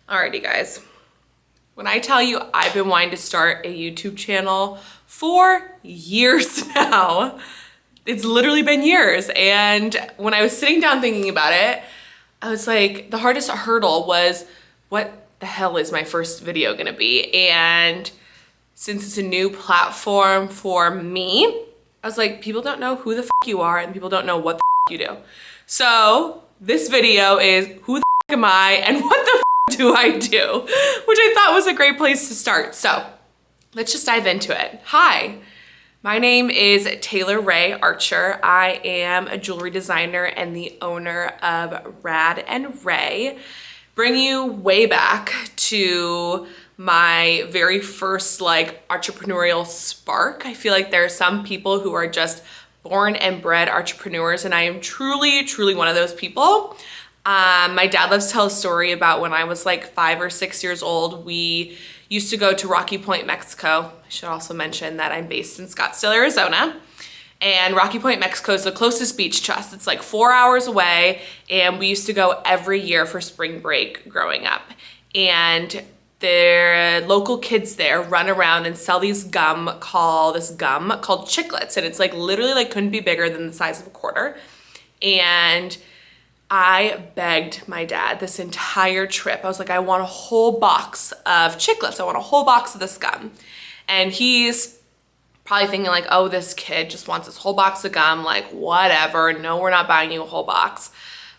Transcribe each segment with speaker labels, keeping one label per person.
Speaker 1: Alrighty guys, when I tell you I've been wanting to start a YouTube channel for years now, it's literally been years. And when I was sitting down thinking about it, I was like, the hardest hurdle was, what the hell is my first video gonna be? And since it's a new platform for me, I was like, people don't know who the f you are and people don't know what the f you do. So this video is who the f am I and what the f do I do? Which I thought was a great place to start. So let's just dive into it. Hi, my name is Taylor Ray Archer. I am a jewelry designer and the owner of Rad and Ray. Bring you way back to my very first entrepreneurial spark. I feel like there are some people who are just born and bred entrepreneurs, and I am truly, truly one of those people. My dad loves to tell a story about when I was like 5 or 6 years old. We used to go to Rocky Point, Mexico. I should also mention that I'm based in Scottsdale, Arizona. And Rocky Point, Mexico is the closest beach to us. It's like 4 hours away. And we used to go every year for spring break growing up. And the local kids there run around and sell this gum called Chiclets. And it's like literally couldn't be bigger than the size of a quarter. And I begged my dad this entire trip. I was like, I want a whole box of Chiclets. I want a whole box of this gum. And he's probably thinking like, oh, this kid just wants this whole box of gum, like whatever. No, we're not buying you a whole box.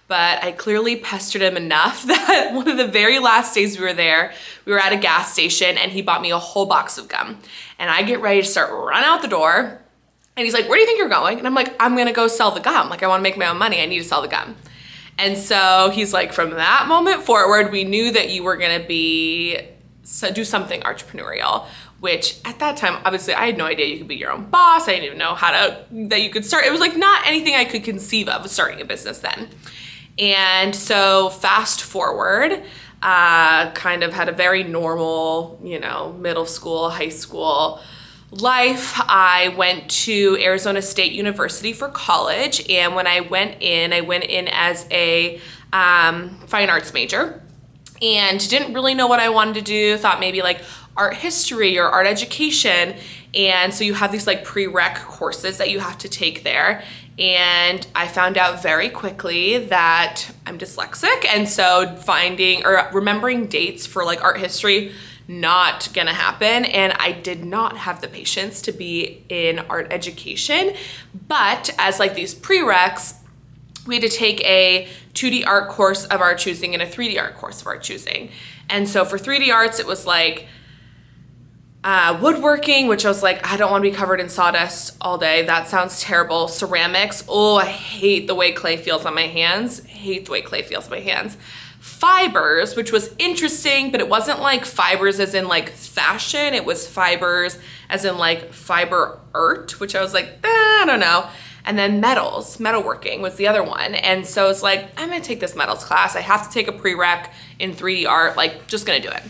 Speaker 1: But I clearly pestered him enough that one of the very last days we were there, we were at a gas station and he bought me a whole box of gum. And I get ready to start running out the door. And he's like, where do you think you're going? And I'm like, I'm gonna go sell the gum. Like I wanna make my own money. I need to sell the gum. And so he's like, from that moment forward, we knew that you were gonna do something entrepreneurial, which at that time, obviously I had no idea you could be your own boss. I didn't even know that you could start. It was like not anything I could conceive of starting a business then. And so fast forward, kind of had a very normal, middle school, high school life. I went to Arizona State University for college, and when I went in as a fine arts major and didn't really know what I wanted to do. Thought maybe like art history or art education. And so you have these like prereq courses that you have to take there. And I found out very quickly that I'm dyslexic, and so remembering dates for like art history, not gonna happen. And I did not have the patience to be in art education. But as like these prereqs, we had to take a 2D art course of our choosing and a 3D art course of our choosing. And so for 3D arts, it was like woodworking, which I was like, I don't want to be covered in sawdust all day. That sounds terrible. Ceramics. Oh, I hate the way clay feels on my hands. Fibers, which was interesting, but it wasn't like fibers as in like fashion. It was fibers as in like fiber art, which I was like, I don't know. And then metalworking was the other one. And so it's like, I'm gonna take this metals class. I have to take a prereq in 3D art, just gonna do it.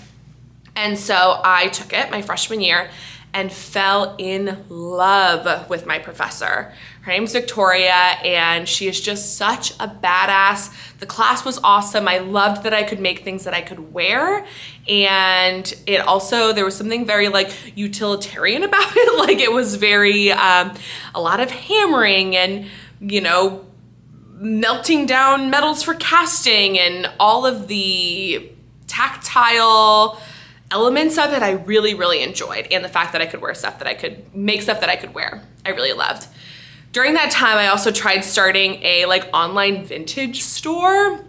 Speaker 1: And so I took it my freshman year and fell in love with my professor. Her name's Victoria, and she is just such a badass. The class was awesome. I loved that I could make things that I could wear. And there was something very utilitarian about it. Like it was very, a lot of hammering and, melting down metals for casting and all of the tactile elements of it I really, really enjoyed. And the fact that I could make stuff that I could wear, I really loved. During that time, I also tried starting a online vintage store.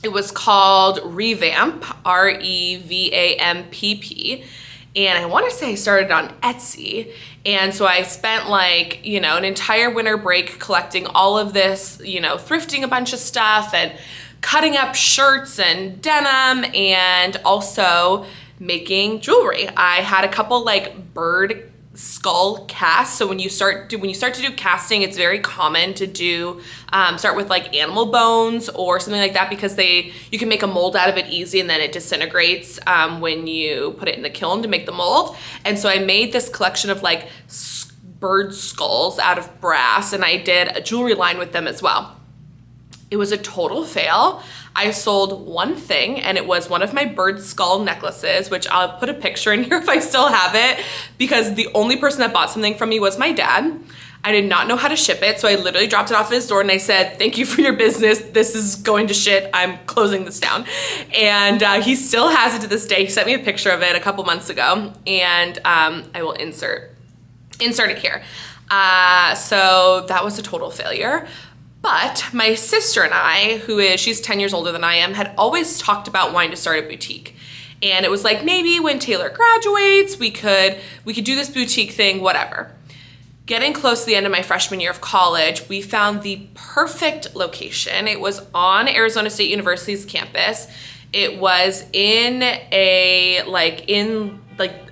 Speaker 1: It was called Revamp, REVAMPP. And I want to say I started on Etsy. And so I spent an entire winter break collecting all of this, thrifting a bunch of stuff and cutting up shirts and denim, and also making jewelry. I had a couple bird skull casts. So when you start to do casting, it's very common to do start with animal bones or something like that, because you can make a mold out of it easy, and then it disintegrates when you put it in the kiln to make the mold. And so I made this collection of bird skulls out of brass, and I did a jewelry line with them as well. It was a total fail. I sold one thing, and it was one of my bird skull necklaces, which I'll put a picture in here if I still have it, because the only person that bought something from me was my dad. I did not know how to ship it, so I literally dropped it off at his door and I said, thank you for your business. This is going to shit. I'm closing this down. And he still has it to this day. He sent me a picture of it a couple months ago, and I will insert it here. So that was a total failure. But my sister and I, she's 10 years older than I am, had always talked about wanting to start a boutique. And it was like, maybe when Taylor graduates, we could do this boutique thing, whatever. Getting close to the end of my freshman year of college, we found the perfect location. It was on Arizona State University's campus. It was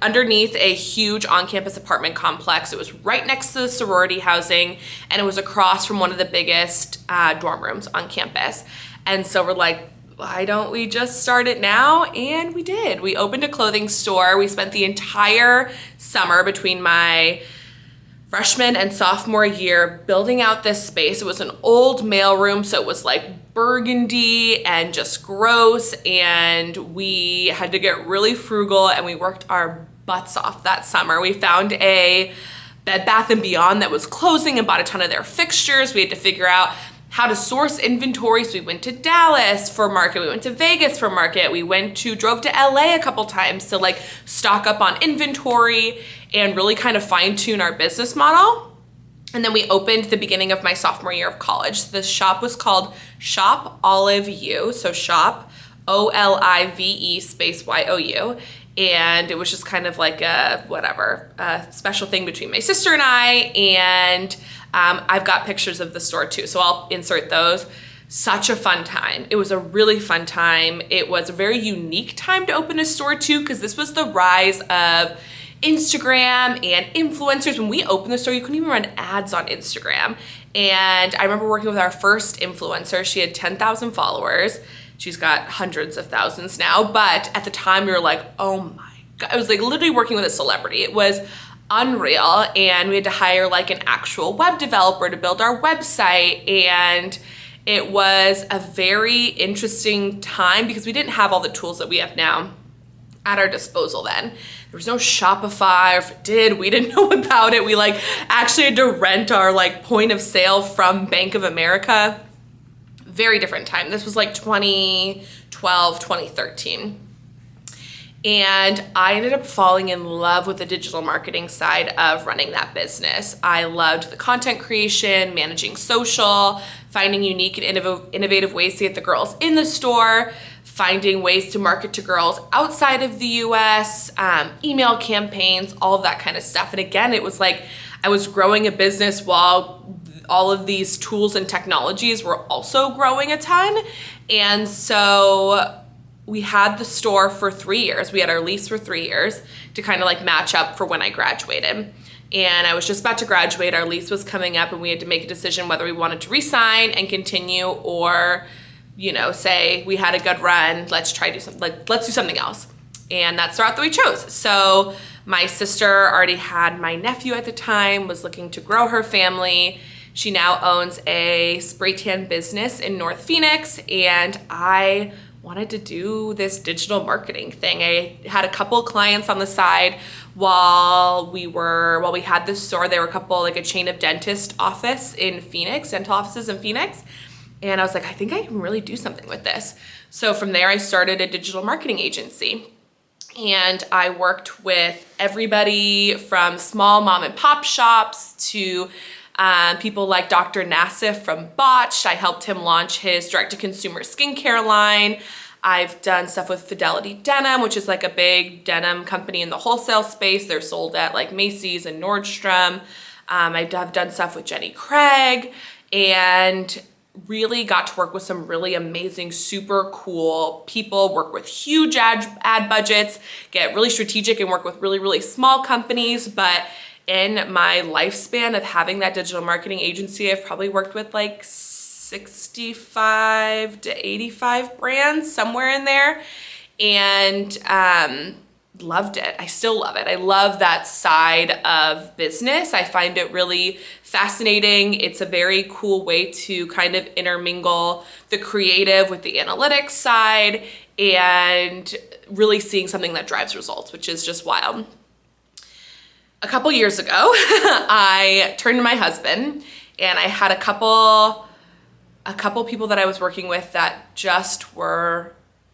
Speaker 1: underneath a huge on-campus apartment complex. It was right next to the sorority housing, and it was across from one of the biggest dorm rooms on campus. And so we're like, why don't we just start it now? And we did. We opened a clothing store. We spent the entire summer between my freshman and sophomore year building out this space. It was an old mailroom, so it was like burgundy and just gross, and we had to get really frugal, and we worked our butts off that summer. We found a Bed Bath & Beyond that was closing and bought a ton of their fixtures. We had to figure out how to source inventory. So we went to Dallas for market, we went to Vegas for market, drove to LA a couple times to like stock up on inventory and really kind of fine tune our business model. And then we opened the beginning of my sophomore year of college. The shop was called Shop Olive U. So shop, OLIVE space YOU. And it was just kind of like a special thing between my sister and I. And I've got pictures of the store too, so I'll insert those. Such a fun time. It was a really fun time. It was a very unique time to open a store too, because this was the rise of Instagram and influencers. When we opened the store, you couldn't even run ads on Instagram. And I remember working with our first influencer. She had 10,000 followers. She's got hundreds of thousands now, but at the time we were like, oh my God. I was like literally working with a celebrity. It was unreal, and we had to hire like an actual web developer to build our website, and it was a very interesting time because we didn't have all the tools that we have now at our disposal then. There was no Shopify, or if it did, we didn't know about it. We like actually had to rent our like point of sale from Bank of America. Very different time. This was like 2012, 2013. And I ended up falling in love with the digital marketing side of running that business. I loved the content creation, managing social, finding unique and innovative ways to get the girls in the store, finding ways to market to girls outside of the US, email campaigns, all of that kind of stuff. And again, it was like I was growing a business while all of these tools and technologies were also growing a ton. And so we had the store for 3 years. We had our lease for 3 years to kind of like match up for when I graduated. And I was just about to graduate. Our lease was coming up, and we had to make a decision whether we wanted to resign and continue, or, you know, say we had a good run. Let's do something else. And that's the route that we chose. So my sister already had my nephew at the time, was looking to grow her family. She now owns a spray tan business in North Phoenix, and I wanted to do this digital marketing thing. I had a couple clients on the side while we had this store. There were a chain of dental offices in Phoenix. And I was like, I think I can really do something with this. So from there, I started a digital marketing agency. And I worked with everybody from small mom and pop shops to people like Dr. Nassif from Botched. I helped him launch his direct-to-consumer skincare line. I've done stuff with Fidelity Denim, which is like a big denim company in the wholesale space. They're sold at like Macy's and Nordstrom. I've done stuff with Jenny Craig, and really got to work with some really amazing, super cool people, work with huge ad budgets, get really strategic and work with really, really small companies. But in my lifespan of having that digital marketing agency, I've probably worked with like 65 to 85 brands, somewhere in there. And loved it. I still love it. I love that side of business. I find it really fascinating. It's a very cool way to kind of intermingle the creative with the analytics side and really seeing something that drives results, which is just wild. A couple years ago, I turned to my husband and I had a couple people that I was working with that just were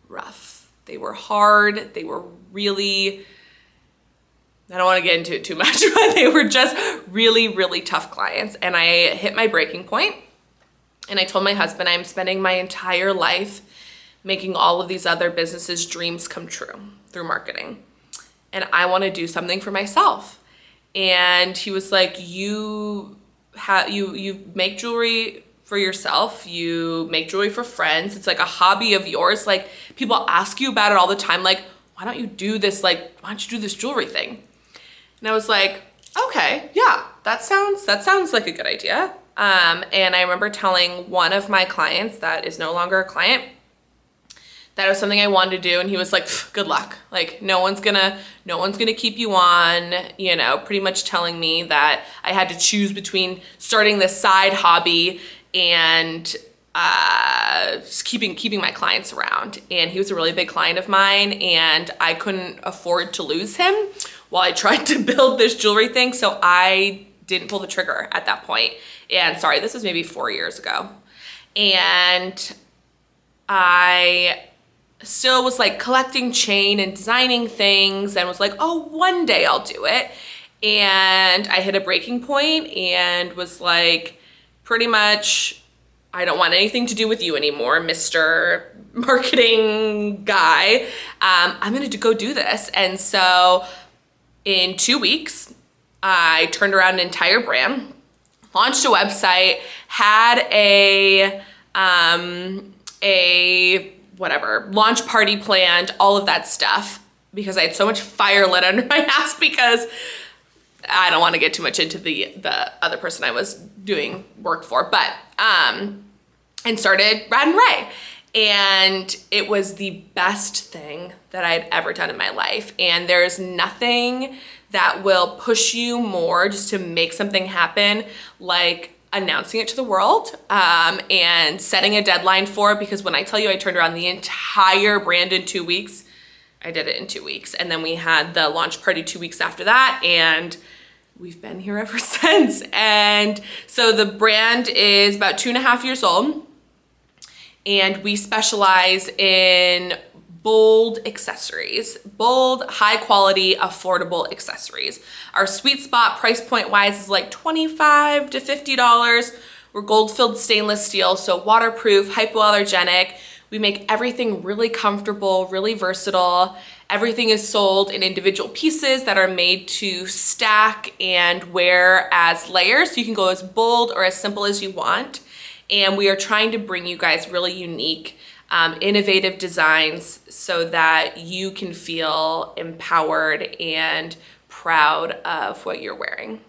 Speaker 1: rough. They were hard. They were really, I don't want to get into it too much, but they were just really, really tough clients. And I hit my breaking point and I told my husband, I'm spending my entire life making all of these other businesses' dreams come true through marketing. And I want to do something for myself. And he was like, you make jewelry for yourself, you make jewelry for friends, it's like a hobby of yours. Like people ask you about it all the time, like, why don't you do this? Like, why don't you do this jewelry thing? And I was like, okay, yeah, that sounds like a good idea. And I remember telling one of my clients that is no longer a client that it was something I wanted to do, and he was like, good luck. Like no one's gonna keep you on, you know, pretty much telling me that I had to choose between starting this side hobby and just keeping my clients around. And he was a really big client of mine and I couldn't afford to lose him while I tried to build this jewelry thing. So I didn't pull the trigger at that point. And sorry, this was maybe 4 years ago. And I still was like collecting chain and designing things and was like, oh, one day I'll do it. And I hit a breaking point and was like, pretty much, I don't want anything to do with you anymore, Mr. Marketing guy. I'm gonna go do this. And so in 2 weeks, I turned around an entire brand, launched a website, had a launch party planned, all of that stuff, because I had so much fire lit under my ass because I don't want to get too much into the other person I was doing work for, but, and started Rad and Ray. And it was the best thing that I'd ever done in my life. And there's nothing that will push you more just to make something happen, like announcing it to the world, and setting a deadline for it. Because when I tell you I turned around the entire brand in 2 weeks, I did it in 2 weeks. And then we had the launch party 2 weeks after that, and we've been here ever since. And so the brand is about 2.5 years old, and we specialize in bold accessories, bold, high quality, affordable accessories. Our sweet spot price point wise is like $25 to $50. We're gold filled stainless steel, so waterproof, hypoallergenic. We make everything really comfortable, really versatile. Everything is sold in individual pieces that are made to stack and wear as layers. So you can go as bold or as simple as you want. And we are trying to bring you guys really unique, innovative designs so that you can feel empowered and proud of what you're wearing.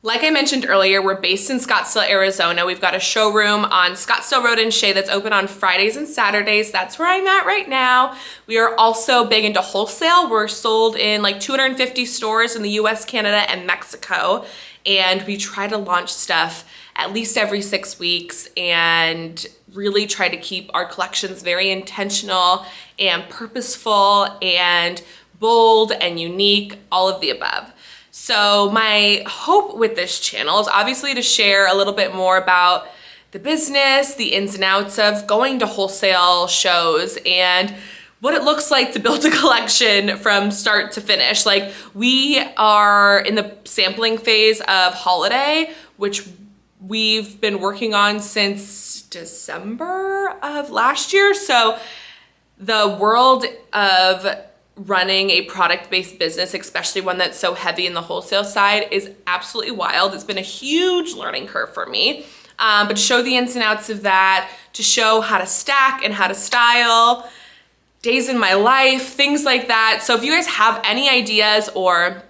Speaker 1: Like I mentioned earlier, we're based in Scottsdale, Arizona. We've got a showroom on Scottsdale Road in Shea that's open on Fridays and Saturdays. That's where I'm at right now. We are also big into wholesale. We're sold in like 250 stores in the US, Canada, and Mexico. And we try to launch stuff at least every 6 weeks and really try to keep our collections very intentional and purposeful and bold and unique, all of the above. So my hope with this channel is obviously to share a little bit more about the business, the ins and outs of going to wholesale shows, and what it looks like to build a collection from start to finish. Like, we are in the sampling phase of holiday, which we've been working on since December of last year. So the world of running a product-based business, especially one that's so heavy in the wholesale side, is absolutely wild. It's been a huge learning curve for me. But to show the ins and outs of that, to show how to stack and how to style, days in my life, things like that. So if you guys have any ideas or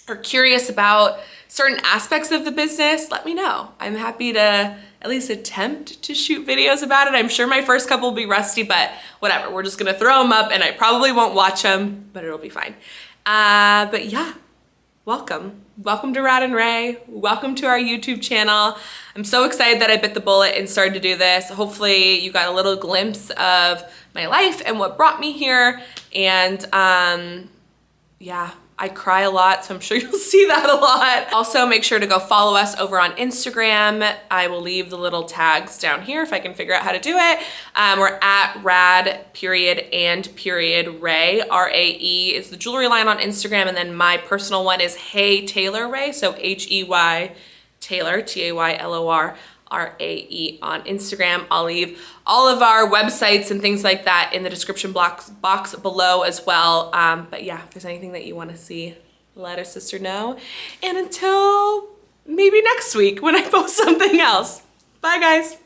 Speaker 1: are curious about certain aspects of the business, let me know. I'm happy to at least attempt to shoot videos about it. I'm sure my first couple will be rusty, but whatever. We're just gonna throw them up and I probably won't watch them, but it'll be fine. But yeah, welcome. Welcome to Rad and Ray. Welcome to our YouTube channel. I'm so excited that I bit the bullet and started to do this. Hopefully you got a little glimpse of my life and what brought me here. And yeah, I cry a lot, so I'm sure you'll see that a lot. Also, make sure to go follow us over on Instagram. I will leave the little tags down here if I can figure out how to do it. We're at rad_and_ray. RAE is the jewelry line on Instagram, and then my personal one is Hey Taylor Ray, so HEY Taylor, TAYLORRAE on Instagram. I'll leave all of our websites and things like that in the description box below as well. But yeah, if there's anything that you want to see, let our sister know. And until maybe next week when I post something else. Bye guys.